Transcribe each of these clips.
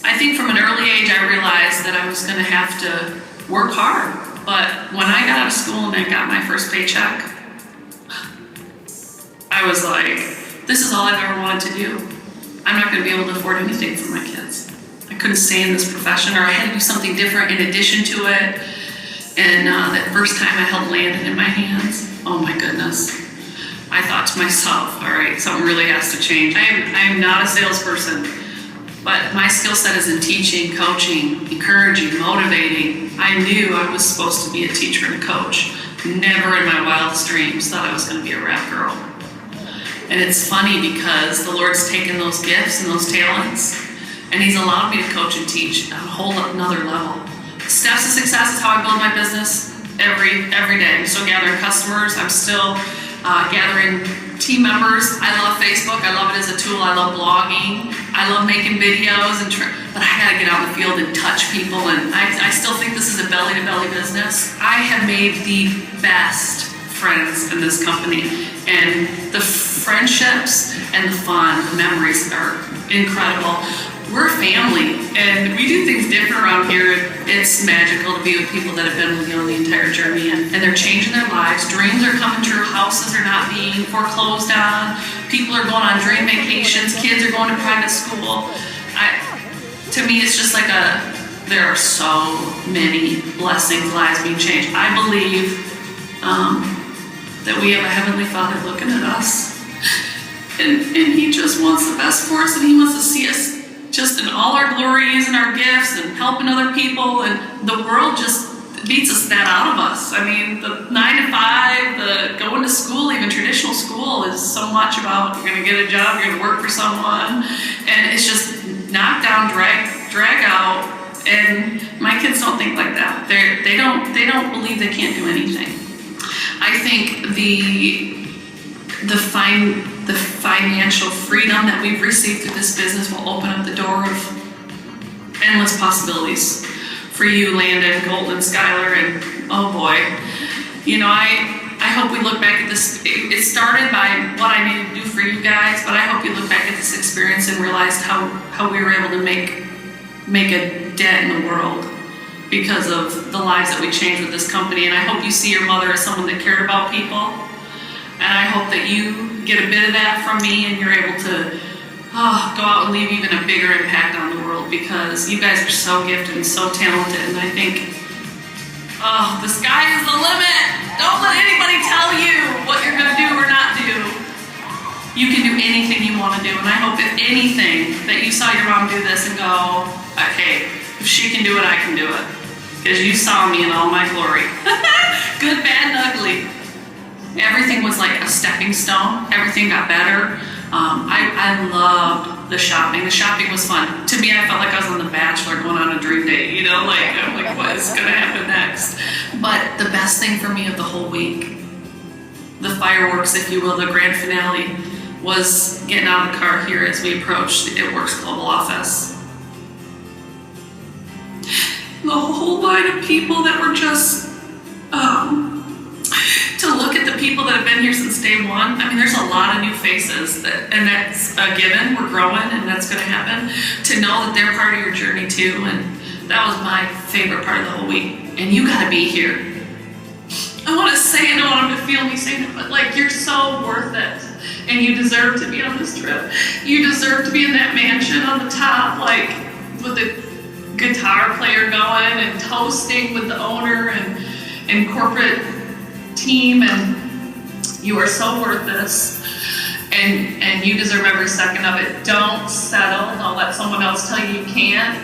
I think from an early age I realized that I was going to have to work hard. But when I got out of school and I got my first paycheck, I was like, this is all I've ever wanted to do. I'm not going to be able to afford anything for my kids. I couldn't stay in this profession, or I had to do something different in addition to it. And that first time I held land in my hands, oh my goodness. I thought to myself, all right, something really has to change. I am not a salesperson, but my skill set is in teaching, coaching, encouraging, motivating. I knew I was supposed to be a teacher and a coach. Never in my wildest dreams thought I was going to be a rap girl. And it's funny because the Lord's taken those gifts and those talents, and He's allowed me to coach and teach at a whole another level. Steps to success is how I build my business every day. I'm still gathering customers. I'm still gathering team members. I love Facebook. I love it as a tool. I love blogging. I love making videos, but I gotta get out in the field and touch people. And I still think this is a belly-to-belly business. I have made the best friends in this company, and the friendships and the fun, the memories are incredible. We're family, and we do things different around here. It's magical to be with people that have been with you on the entire journey, and they're changing their lives. Dreams are coming true. Houses are not being foreclosed on. People are going on dream vacations. Kids are going to private school. To me, it's just like there are so many blessings, lives being changed. I believe that we have a Heavenly Father looking at us, and He just wants the best for us, and He wants to see us just in all our glories and our gifts and helping other people, and the world just beats that out of us. I mean, the 9 to 5, the going to school, even traditional school, is so much about you're going to get a job, you're going to work for someone, and it's just knock down, drag out. And my kids don't think like that. They don't believe they can't do anything. I think the financial freedom that we've received through this business will open up the door of endless possibilities for you, Landon, Colton, Skylar, and oh boy. You know, I hope we look back at this. It started by what I needed to do for you guys, but I hope you look back at this experience and realized how we were able to make a dent in the world because of the lives that we changed with this company. And I hope you see your mother as someone that cared about people. And I hope that you get a bit of that from me, and you're able to go out and leave even a bigger impact on the world, because you guys are so gifted and so talented. And I think, the sky is the limit. Don't let anybody tell you what you're going to do or not do. You can do anything you want to do. And I hope, if anything, that you saw your mom do this and go, hey, if she can do it, I can do it. Because you saw me in all my glory. Good, bad, and ugly. Everything was like a stepping stone. Everything got better. I loved the shopping. The shopping was fun. To me, I felt like I was on The Bachelor going on a dream date, you know, I'm like, what is going to happen next? But the best thing for me of the whole week, the fireworks, if you will, the grand finale, was getting out of the car here as we approached the It Works Global office. The whole line of people that were just, to look at the people that have been here since day one. I mean, there's a lot of new faces, and that's a given. We're growing, and that's going to happen. To know that they're part of your journey too, and that was my favorite part of the whole week. And you got to be here. I want to say it, I don't want them to feel me saying it, but like, you're so worth it, and you deserve to be on this trip. You deserve to be in that mansion on the top, like with the guitar player going and toasting with the owner and corporate team, and you are so worth this, and you deserve every second of it. Don't settle. Don't let someone else tell you you can't.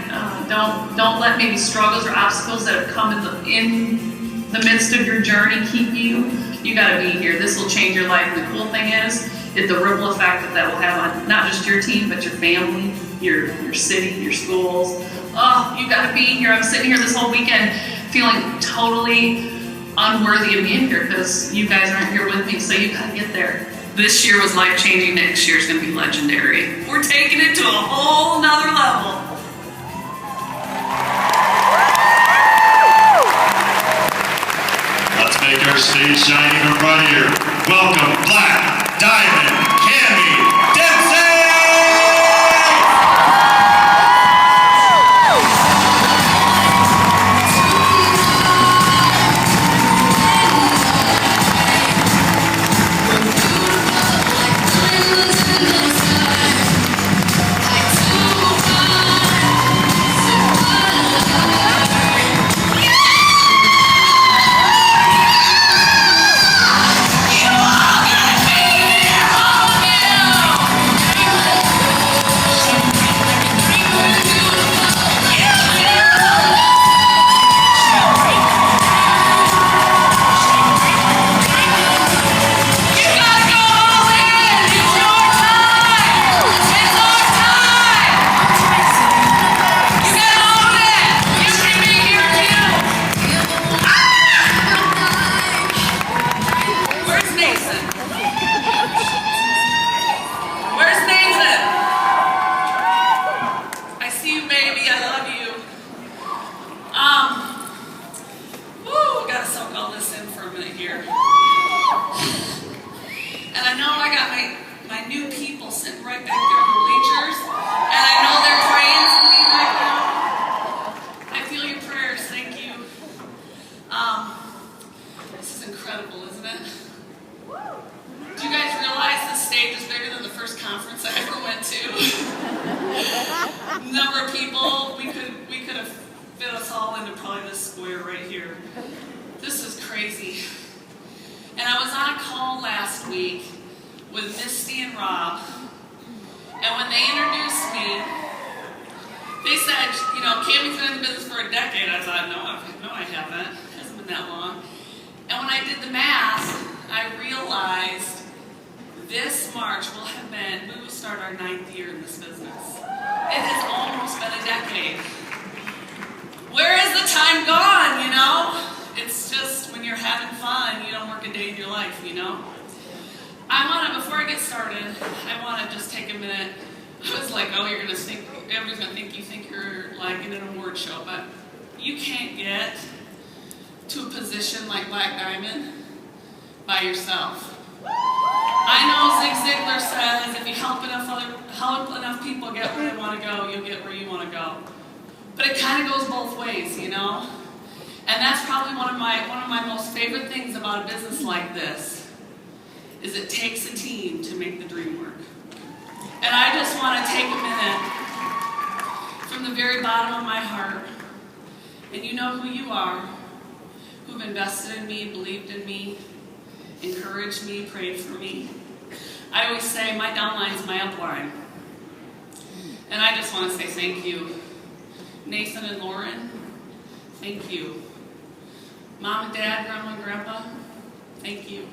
Don't let maybe struggles or obstacles that have come in the midst of your journey keep you. You got to be here. This will change your life. And the cool thing is the ripple effect that will have on not just your team, but your family, your city, your schools. Oh, you got to be here. I'm sitting here this whole weekend feeling totally unworthy of being here because you guys aren't here with me, so you gotta get there. This year was life-changing. Next year's gonna be legendary. We're taking it to a whole nother level. Let's make our stage shine even brighter. Welcome, Black Diamond Candy Dempsey! Encouraged me, prayed for me. I always say my downline is my upline. And I just want to say thank you. Nathan and Lauren, thank you. Mom and Dad, Grandma and Grandpa, thank you.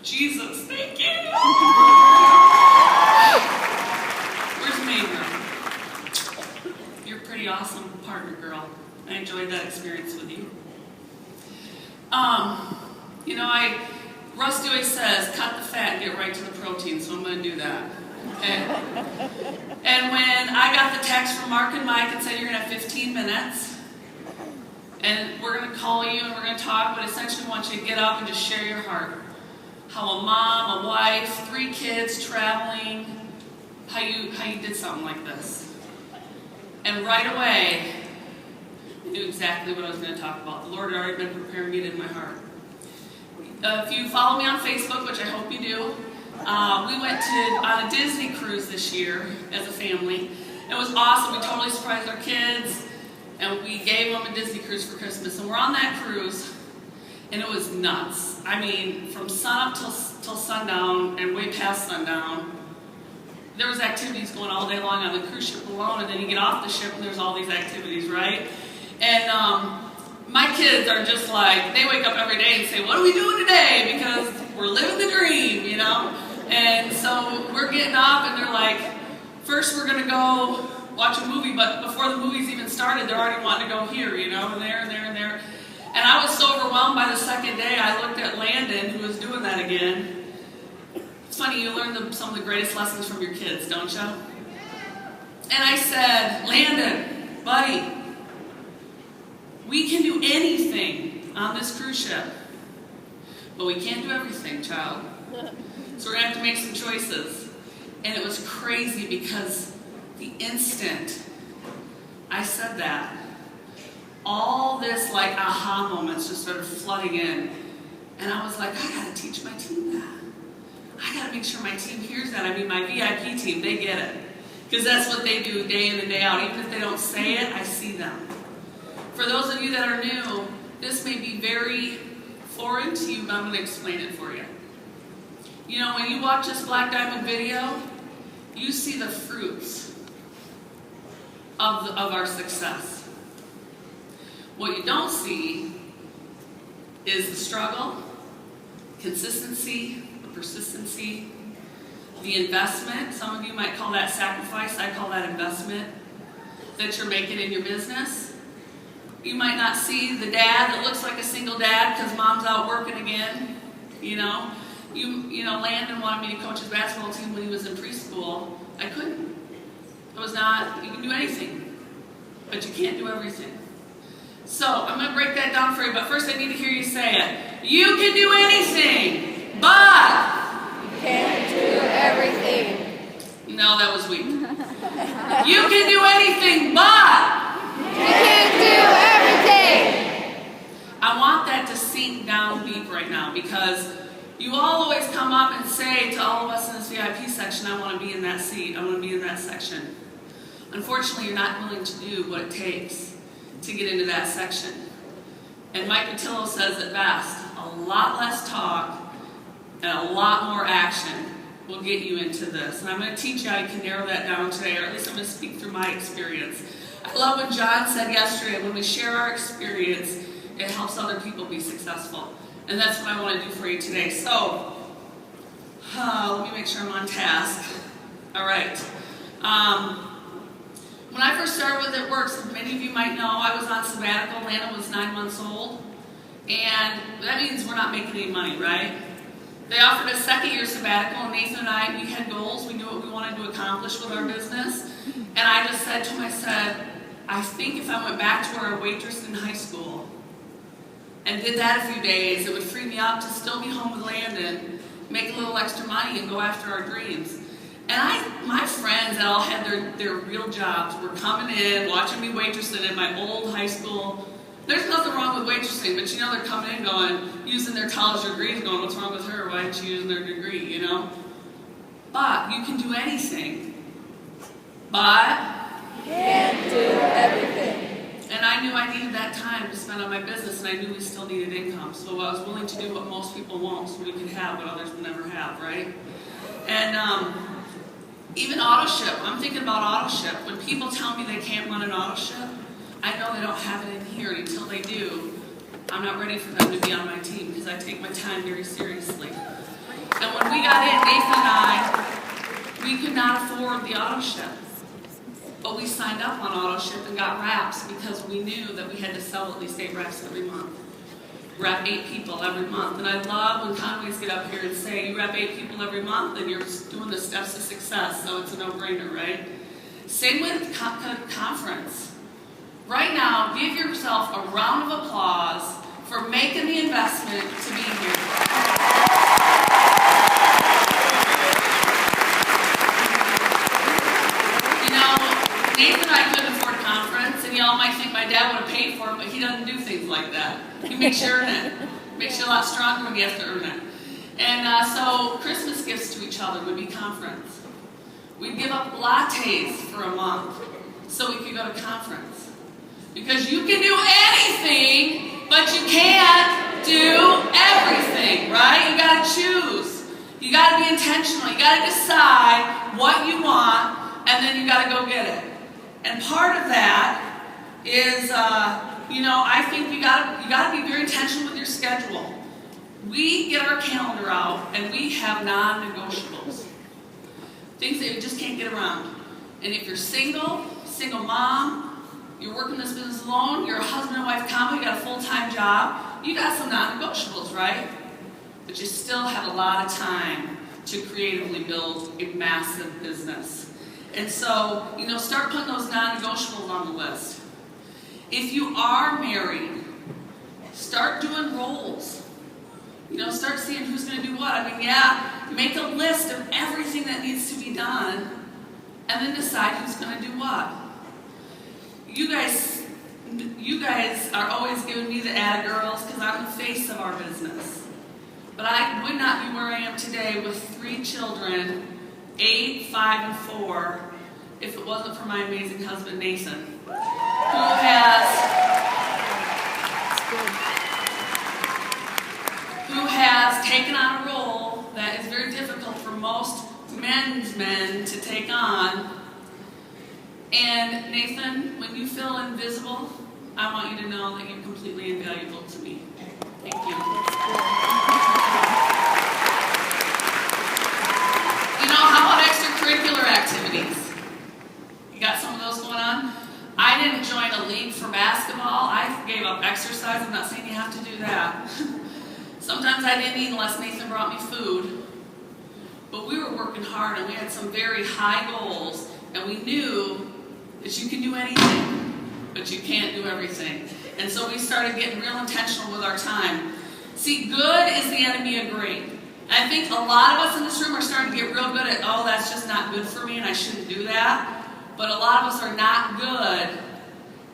Jesus, thank you. Where's Mayra? You're a pretty awesome partner, girl. I enjoyed that experience with you. Rusty always says, cut the fat and get right to the protein, so I'm going to do that. Okay? And when I got the text from Mark and Mike and said you're going to have 15 minutes, and we're going to call you and we're going to talk, but essentially we want you to get up and just share your heart. How a mom, a wife, 3 kids, traveling, how you did something like this. And right away, I knew exactly what I was going to talk about. The Lord had already been preparing it in my heart. If you follow me on Facebook, which I hope you do, we went on a Disney cruise this year as a family. It was awesome. We totally surprised our kids, and we gave them a Disney cruise for Christmas. And we're on that cruise, and it was nuts. I mean, from sunup till sundown and way past sundown, there was activities going all day long on the cruise ship alone, and then you get off the ship and there's all these activities, right? And my kids are just like, they wake up every day and say, what are we doing today? Because we're living the dream, you know? And so we're getting up and they're like, first we're going to go watch a movie, but before the movie's even started, they're already wanting to go here, you know, and there and there and there. And I was so overwhelmed by the second day, I looked at Landon, who was doing that again. It's funny, you learn some of the greatest lessons from your kids, don't you? And I said, Landon, buddy, we can do anything on this cruise ship, but we can't do everything, child. So we're gonna have to make some choices. And it was crazy because the instant I said that, all this like aha moments just started flooding in. And I was like, I gotta teach my team that. I gotta make sure my team hears that. I mean, my VIP team, they get it. Because that's what they do day in and day out. Even if they don't say it, I see them. For those of you that are new, this may be very foreign to you, but I'm gonna explain it for you. You know, when you watch this Black Diamond video, you see the fruits of our success. What you don't see is the struggle, consistency, persistency, the investment. Some of you might call that sacrifice. I call that investment that you're making in your business. You might not see the dad that looks like a single dad because mom's out working again. You know, Landon wanted me to coach his basketball team when he was in preschool. I couldn't. It was not. You can do anything, but you can't do everything. So I'm going to break that down for you, but first I need to hear you say it. You can do anything, but you can't do everything. No, that was weak. You can do anything, but you can't do everything. I want that to sink down deep right now, because you all always come up and say to all of us in this VIP section, I want to be in that seat, I want to be in that section. Unfortunately, you're not willing to do what it takes to get into that section. And Mike Patillo says it best, a lot less talk and a lot more action will get you into this. And I'm going to teach you how you can narrow that down today, or at least I'm going to speak through my experience. I love what John said yesterday, when we share our experience, it helps other people be successful. And that's what I want to do for you today. So, let me make sure I'm on task. All right. When I first started with It Works, many of you might know, I was on sabbatical. Lana was 9 months old. And that means we're not making any money, right? They offered a second-year sabbatical, and Nathan and I, we had goals. We knew what we wanted to accomplish with our business. And I just said to him, I said, I think if I went back to where I waitressed in high school and did that a few days, it would free me up to still be home with Landon, make a little extra money, and go after our dreams. And my friends that all had their real jobs were coming in, watching me waitressing in my old high school. There's nothing wrong with waitressing, but you know, they're coming in going, using their college degrees, going, what's wrong with her? Why isn't she using their degree, you know? But you can do anything. But you can't do everything. And I knew I needed that time to spend on my business, and I knew we still needed income. So I was willing to do what most people won't, so we could have what others will never have, right? And even auto ship, I'm thinking about auto ship. When people tell me they can't run an auto ship, I know they don't have it in here, and until they do, I'm not ready for them to be on my team, because I take my time very seriously. And when we got in, Nathan and I, we could not afford the auto ship. But we signed up on auto ship and got wraps because we knew that we had to sell at least 8 wraps every month. Wrap 8 people every month. And I love when Conways get up here and say, you wrap 8 people every month and you're doing the steps to success, so it's a no-brainer, right? Same with conference. Right now, give yourself a round of applause for making the investment to be here. Nathan and I couldn't afford conference, and y'all might think my dad would have paid for it, but he doesn't do things like that. He makes you earn it. Makes you a lot stronger when you have to earn it. And so Christmas gifts to each other would be conference. We'd give up lattes for a month so we could go to conference. Because you can do anything, but you can't do everything, right? You gotta choose. You gotta be intentional. You gotta decide what you want, and then you gotta go get it. And part of that is, I think you gotta be very intentional with your schedule. We get our calendar out, and we have non-negotiables. Things that you just can't get around. And if you're single mom, you're working this business alone, you're a husband and wife combo, you got a full-time job, you got some non-negotiables, right? But you still have a lot of time to creatively build a massive business. And so, start putting those non-negotiables on the list. If you are married, start doing roles. Start seeing who's going to do what. I mean, yeah, make a list of everything that needs to be done, and then decide who's going to do what. You guys are always giving me the atta girls because I'm the face of our business. But I would not be where I am today with 3 children, 8, 5, and 4, if it wasn't for my amazing husband, Nathan, who has taken on a role that is very difficult for most men's men to take on. And Nathan, when you feel invisible, I want you to know that you're completely invaluable to me. Thank you. How about extracurricular activities? You got some of those going on? I didn't join a league for basketball. I gave up exercise. I'm not saying you have to do that. Sometimes I didn't eat unless Nathan brought me food. But we were working hard and we had some very high goals, and we knew that you can do anything, but you can't do everything. And so we started getting real intentional with our time. See, good is the enemy of great. And I think a lot of us in this room are starting to get real good at, oh, that's just not good for me and I shouldn't do that. But a lot of us are not good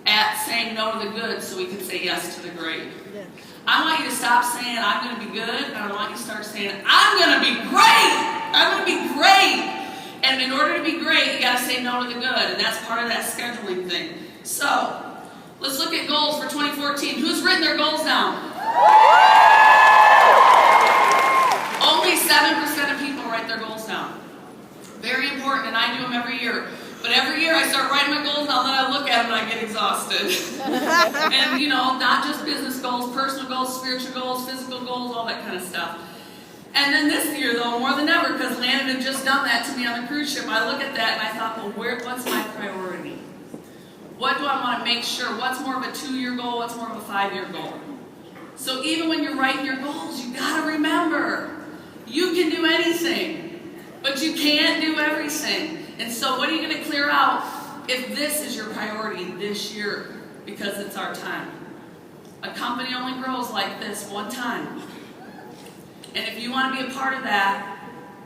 at saying no to the good so we can say yes to the great. Yeah. I want you to stop saying, I'm going to be good, and I want you to start saying, I'm going to be great! I'm going to be great! And in order to be great, you got to say no to the good, and that's part of that scheduling thing. So, let's look at goals for 2014. Who's written their goals down? Only 7% of people write their goals down. Very important, and I do them every year. But every year I start writing my goals down, then I look at them and I get exhausted. And not just business goals, personal goals, spiritual goals, physical goals, all that kind of stuff. And then this year, though, more than ever, because Landon had just done that to me on the cruise ship, I look at that and I thought, well, what's my priority? What do I want to make sure? What's more of a 2-year goal? What's more of a 5-year goal? So even when you're writing your goals, you got to remember, you can do anything, but you can't do everything. And so what are you going to clear out if this is your priority this year? Because it's our time. A company only grows like this one time. And if you want to be a part of that,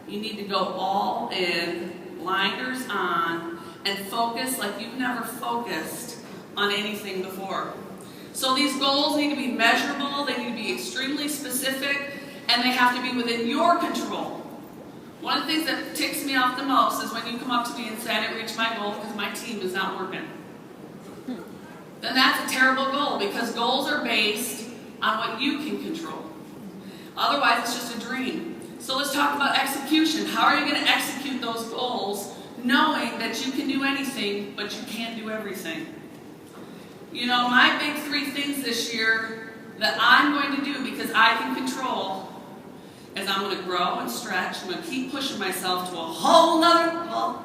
you need to go all in, blinders on, and focus like you've never focused on anything before. So these goals need to be measurable, they need to be extremely specific, and they have to be within your control. One of the things that ticks me off the most is when you come up to me and say, I didn't reach my goal because my team is not working. Then that's a terrible goal, because goals are based on what you can control. Otherwise, it's just a dream. So let's talk about execution. How are you going to execute those goals knowing that you can do anything, but you can't do everything? My big 3 things this year that I'm going to do because I can control is I'm going to grow and stretch. I'm going to keep pushing myself to a whole nother level.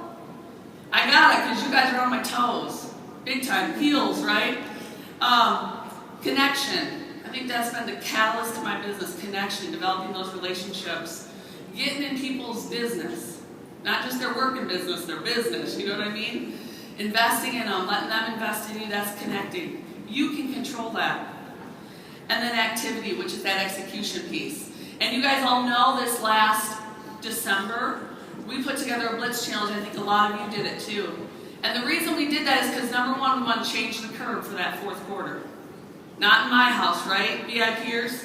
I got it, because you guys are on my toes. Big time. Heels, right? Connection. I think that's been the catalyst to my business. Connection, developing those relationships. Getting in people's business. Not just their work in business, their business. You know what I mean? Investing in them, letting them invest in you, that's connecting. You can control that. And then activity, which is that execution piece. And you guys all know this last December, we put together a Blitz Challenge. I think a lot of you did it too. And the reason we did that is because, number one, we want to change the curve for that 4th quarter. Not in my house, right, VIPers?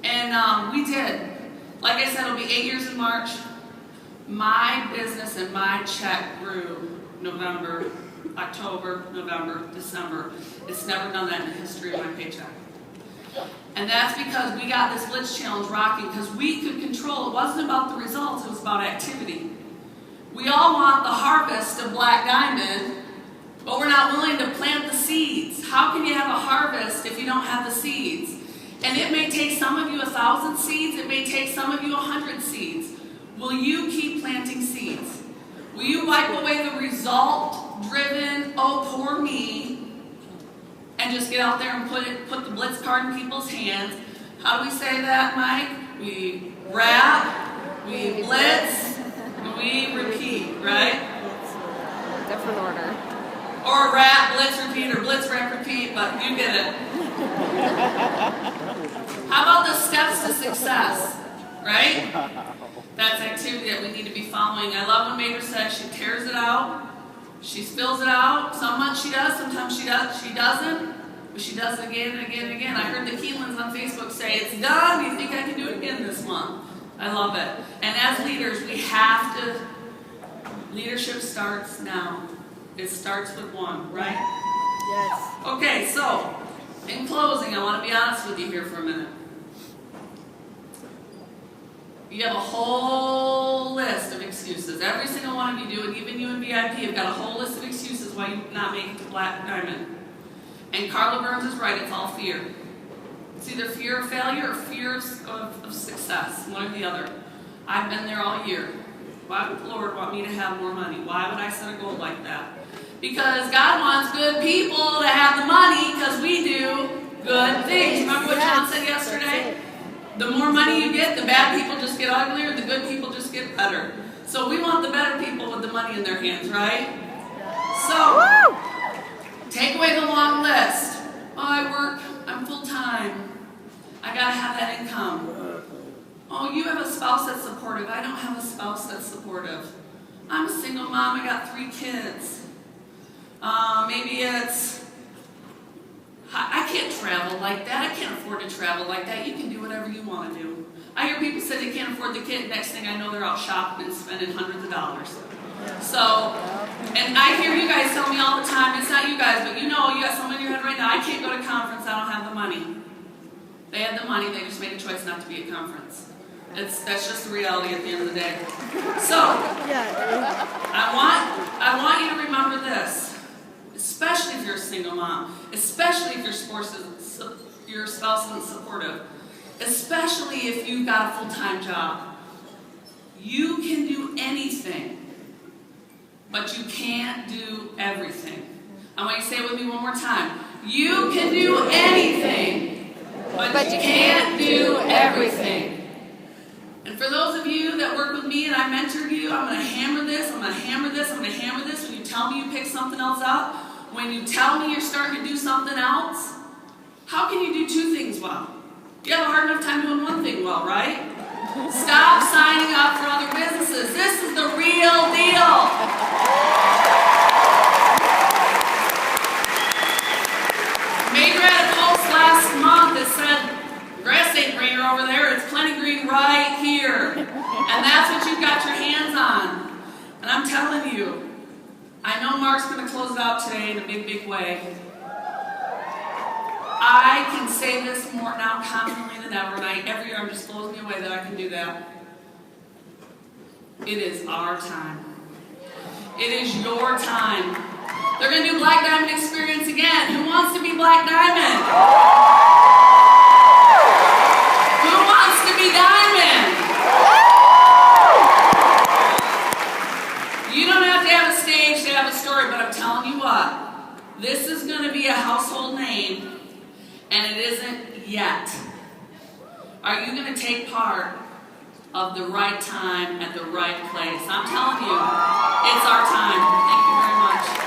And we did. Like I said, it'll be 8 years in March. My business and my check grew November, October, November, December. It's never done that in the history of my paycheck. And that's because we got this Blitz Challenge rocking, because we could control. It wasn't about the results, it was about activity. We all want the harvest of Black Diamond, but we're not willing to plant the seeds. How can you have a harvest if you don't have the seeds? And it may take some of you 1,000 seeds, it may take some of you 100 seeds. Will you keep planting seeds? Will you wipe away the result-driven, oh, poor me, and just get out there and put the Blitz card in people's hands? How do we say that, Mike? We wrap, we blitz, and we repeat, right? Different order. Or wrap, blitz, repeat, or blitz, wrap, repeat, but you get it. How about the steps to success, right? That's activity that we need to be following. I love when Mater says she tears it out, she spills it out. Some months she does, sometimes she doesn't, but she does it again and again and again. I heard the Keelans on Facebook say, it's done, you think I can do it again this month? I love it. And as leaders, we have to, leadership starts now. It starts with one, right? Yes. Okay, so, in closing, I want to be honest with you here for a minute. You have a whole list of excuses. Every single one of you do, and even you in VIP have got a whole list of excuses why you not make it to Black Diamond. And Carla Burns is right, it's all fear. It's either fear of failure or fear of success, one or the other. I've been there all year. Why would the Lord want me to have more money? Why would I set a goal like that? Because God wants good people to have the money because we do good things. Remember what John said yesterday? The more money you get, the bad people just get uglier, the good people just get better. So we want the better people with the money in their hands, right? So, take away the long list. Oh, I work, I'm full-time. I gotta have that income. Oh, you have a spouse that's supportive. I don't have a spouse that's supportive. I'm a single mom, I got 3 kids. Maybe it's, I can't travel like that. I can't afford to travel like that. You can do whatever you want to do. I hear people say they can't afford the kid. Next thing I know, they're out shopping and spending hundreds of dollars. So, and I hear you guys tell me all the time, it's not you guys, but you know, you got someone in your head right now, I can't go to conference, I don't have the money. They had the money, they just made a choice not to be at conference. That's just the reality at the end of the day. So, I want you to remember this. Especially if you're a single mom, especially if your spouse isn't supportive, especially if you've got a full-time job. You can do anything, but you can't do everything. I want you to say it with me one more time. You can do anything, but you can't do everything. And for those of you that work with me and I mentor you, I'm going to hammer this, I'm going to hammer this, I'm going to hammer this. When you tell me you pick something else up, when you tell me you're starting to do something else, how can you do 2 things well? You have a hard enough time doing 1 thing well, right? Stop signing up for other businesses. This is the real deal. Mater had a post last month that said, grass ain't greener over there, it's plenty green right here. And that's what you've got your hands on. And I'm telling you, I know Mark's going to close it out today in a big, big way. I can say this more now confidently than ever, and every year I'm just blows me away that I can do that. It is our time. It is your time. They're going to do Black Diamond Experience again. Who wants to be Black Diamond? Who wants to be Diamond? You don't have to have a stage to have a story, but I'm telling you what, this is going to be a household name, and it isn't yet. Are you going to take part of the right time at the right place? I'm telling you, it's our time. Thank you very much.